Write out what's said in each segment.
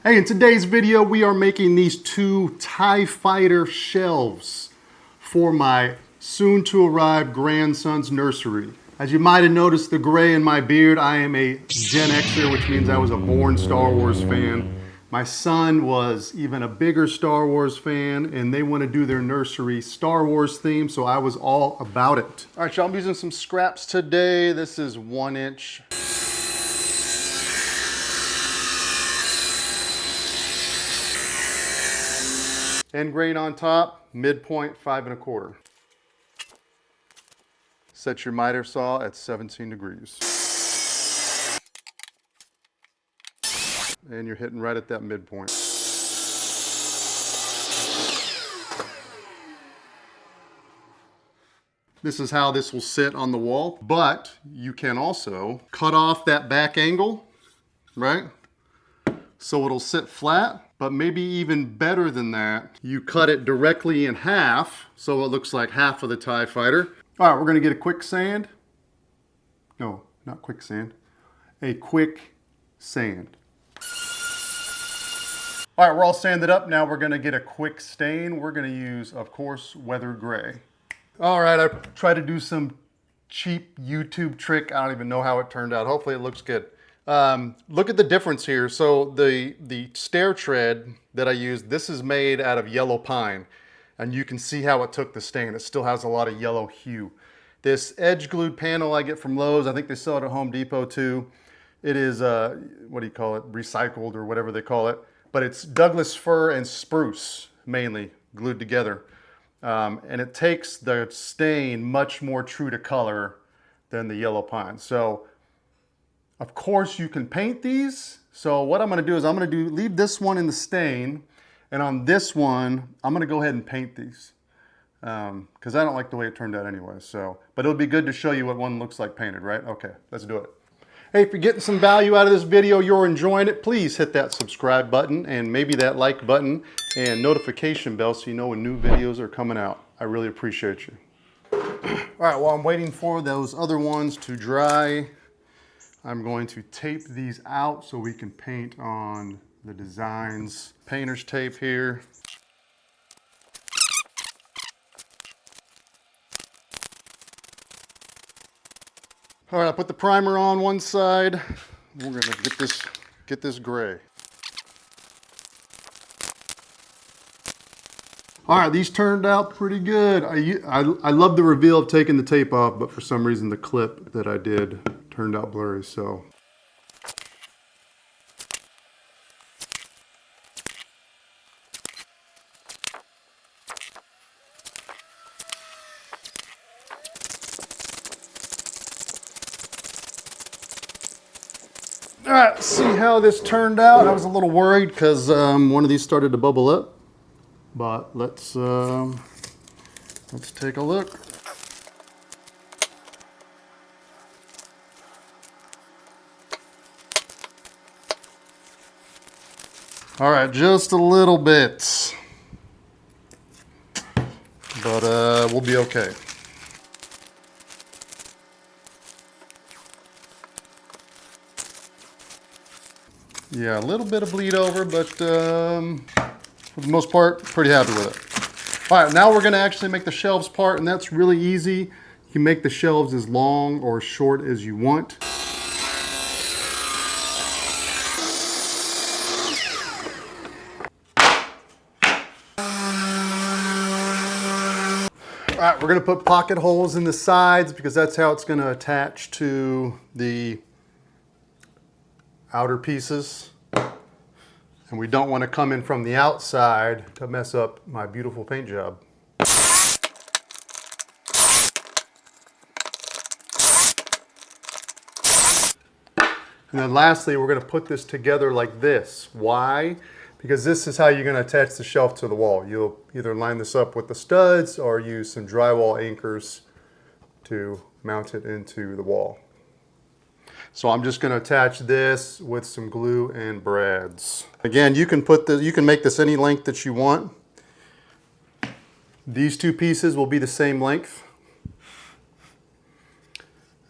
Hey, in today's video, we are making these two TIE Fighter shelves for my soon-to-arrive grandson's nursery. As you might have noticed the gray in my beard, I am a Gen Xer, which means I was a born Star Wars fan. My son was even a bigger Star Wars fan, and they want to do their nursery Star Wars theme, so I was all about it. All right, y'all, I'm using some scraps today. This is 1 inch. End grain on top, midpoint 5 1/4. Set your miter saw at 17 degrees. And you're hitting right at that midpoint. This is how this will sit on the wall, but you can also cut off that back angle, right? So it'll sit flat. But maybe even better than that, you cut it directly in half, so it looks like half of the TIE Fighter. All right, we're gonna get a quick sand. No, not quick sand. A quick sand. All right, we're all sanded up. Now we're gonna get a quick stain. We're gonna use, of course, weather gray. All right, I tried to do some cheap YouTube trick. I don't even know how it turned out. Hopefully it looks good. Look at the difference here. So the stair tread that I used, this is made out of yellow pine, and you can see how it took the stain. It still has a lot of yellow hue. This edge glued panel I get from Lowe's, I think they sell it at Home Depot too. It is, what do you call it? Recycled or whatever they call it. But it's Douglas fir and spruce mainly glued together. And it takes the stain much more true to color than the yellow pine. So of course you can paint these. So what I'm gonna do is I'm gonna leave this one in the stain, and on this one, I'm gonna go ahead and paint these. Because I don't like the way it turned out anyway, so. But it'll be good to show you what one looks like painted, right? Okay, let's do it. Hey, if you're getting some value out of this video, you're enjoying it, please hit that subscribe button and maybe that like button and notification bell so you know when new videos are coming out. I really appreciate you. All right, while I'm waiting for those other ones to dry, I'm going to tape these out so we can paint on the designs. Painter's tape here. All right, I put the primer on one side. We're gonna get this gray. All right, these turned out pretty good. I love the reveal of taking the tape off, but for some reason the clip that I did turned out blurry, so. All right, let's see how this turned out. I was a little worried because one of these started to bubble up, but let's take a look. All right, just a little bit, but we'll be okay. Yeah, a little bit of bleed over, but for the most part, pretty happy with it. All right, now we're gonna actually make the shelves part, and that's really easy. You can make the shelves as long or short as you want. All right, we're gonna put pocket holes in the sides because that's how it's gonna attach to the outer pieces. And we don't want to come in from the outside to mess up my beautiful paint job. And then lastly, we're going to put this together like this. Why? Because this is how you're going to attach the shelf to the wall. You'll either line this up with the studs or use some drywall anchors to mount it into the wall. So I'm just going to attach this with some glue and brads. Again, you can make this any length that you want. These two pieces will be the same length.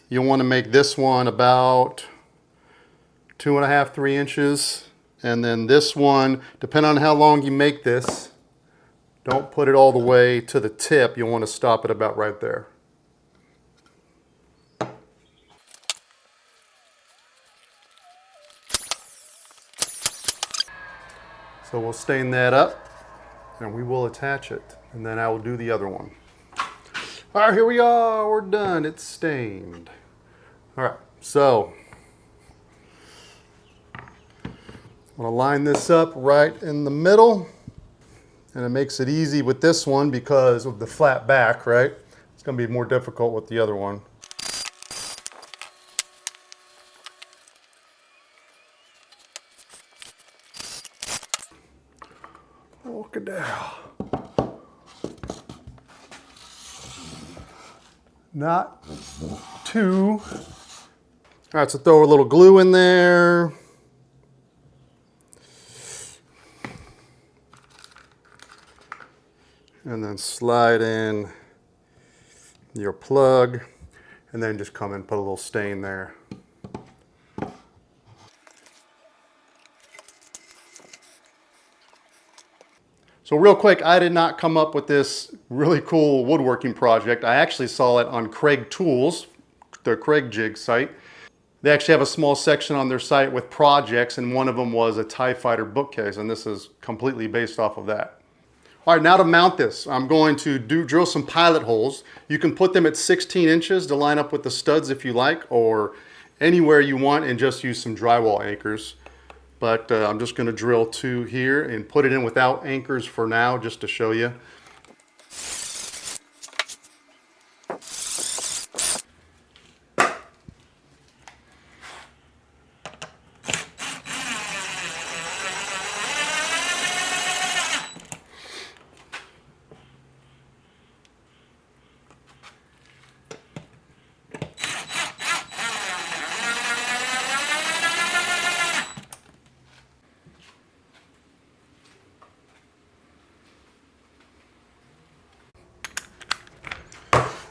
You'll want to make this one about 2.5–3 inches And then this one, depending on how long you make this, don't put it all the way to the tip. You'll want to stop it about right there. So we'll stain that up and we will attach it. And then I will do the other one. All right, here we are, we're done, it's stained. All right, so I'm gonna line this up right in the middle, and it makes it easy with this one because of the flat back, right? It's gonna be more difficult with the other one. Look at that. Not too. All right, so throw a little glue in there. And then slide in your plug, and then just come and put a little stain there. So real quick, I did not come up with this really cool woodworking project. I actually saw it on Kreg Tools, their Kreg Jig site. They actually have a small section on their site with projects, and one of them was a TIE Fighter bookcase, and this is completely based off of that. All right, now to mount this, I'm going to drill some pilot holes. You can put them at 16 inches to line up with the studs if you like, or anywhere you want, and just use some drywall anchors. But I'm just going to drill 2 here and put it in without anchors for now, just to show you.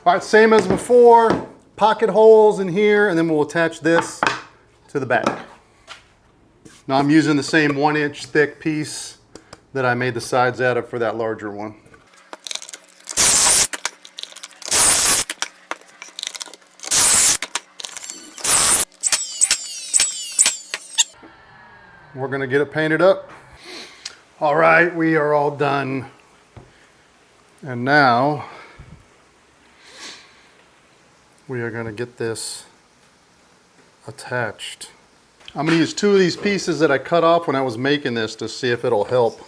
All right, same as before, pocket holes in here, and then we'll attach this to the back. Now I'm using the same 1-inch thick piece that I made the sides out of for that larger one. We're gonna get it painted up. All right, we are all done. And now, we are going to get this attached. I'm going to use 2 of these pieces that I cut off when I was making this to see if it'll help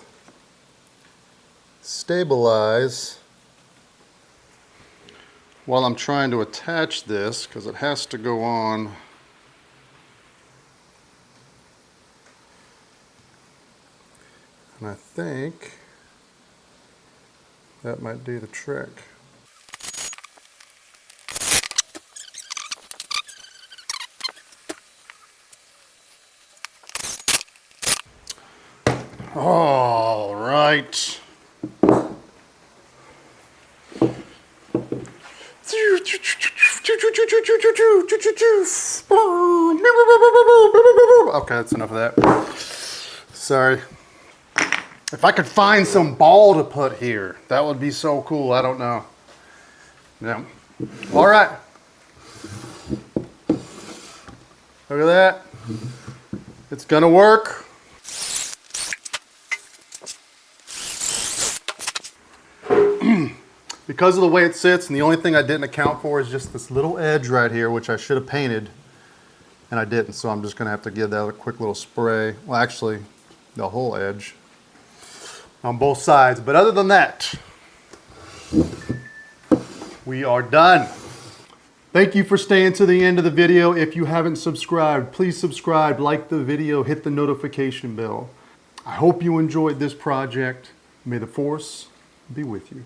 stabilize while I'm trying to attach this, because it has to go on. And I think that might do the trick. All right. Okay, that's enough of that. Sorry. If I could find some ball to put here, that would be so cool. I don't know. Yeah. All right. Look at that. It's gonna work. Because of the way it sits, and the only thing I didn't account for is just this little edge right here, which I should have painted, and I didn't, so I'm just gonna have to give that a quick little spray. Well, actually, the whole edge on both sides. But other than that, we are done. Thank you for staying to the end of the video. If you haven't subscribed, please subscribe, like the video, hit the notification bell. I hope you enjoyed this project. May the force be with you.